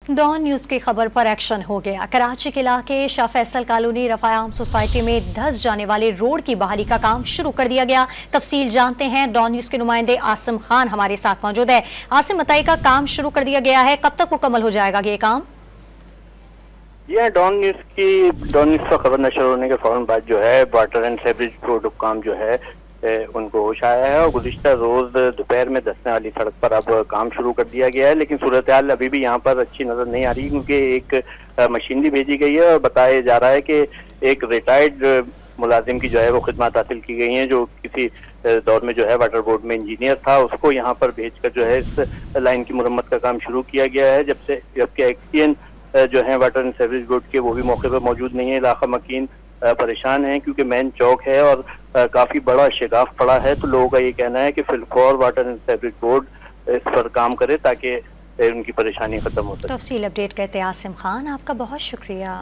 Don news की खबर पर एक्शन हो गया। कराची के इलाके शाह फैसल कॉलोनी रफायाम सोसाइटी में धंस जाने वाले रोड की बहाली का काम शुरू कर दिया गया। तफसील जानते हैं, डॉन न्यूज़ के नुमाइंदे आसिम खान हमारे साथ मौजूद है। आसिम बताइए, का काम शुरू कर दिया गया है, कब तक मुकम्मल हो जाएगा ये काम? यह डॉन न्यूज़ का खबर नशर होने के फौरन बाद जो है वाटर एंड सीवरेज बोर्ड काम जो है उनको होश आया है और गुज़िश्ता रोज दोपहर में धंसने वाली सड़क पर अब काम शुरू कर दिया गया है। लेकिन सूरत हाल अभी भी यहाँ पर अच्छी नजर नहीं आ रही, क्योंकि एक मशीनरी भेजी गई है और बताया जा रहा है कि एक रिटायर्ड मुलाजिम की जो है वो खिदमत हासिल की गई हैं, जो किसी दौर में जो है वाटर बोर्ड में इंजीनियर था, उसको यहाँ पर भेजकर जो है इस लाइन की मुरम्मत का काम शुरू किया गया है। जबकि एक्सपीएन जो है वाटर एंड सीवरेज बोर्ड के, वो भी मौके पर मौजूद नहीं है। इलाका मकीन परेशान है क्योंकि मेन चौक है और काफी बड़ा शिगाफ पड़ा है। तो लोगों का ये कहना है कि फिलफौर वाटर एंड सीवरेज बोर्ड इस पर काम करे ताकि उनकी परेशानी खत्म हो सके। तफसील अपडेट कहते हैं आसिम खान, आपका बहुत शुक्रिया।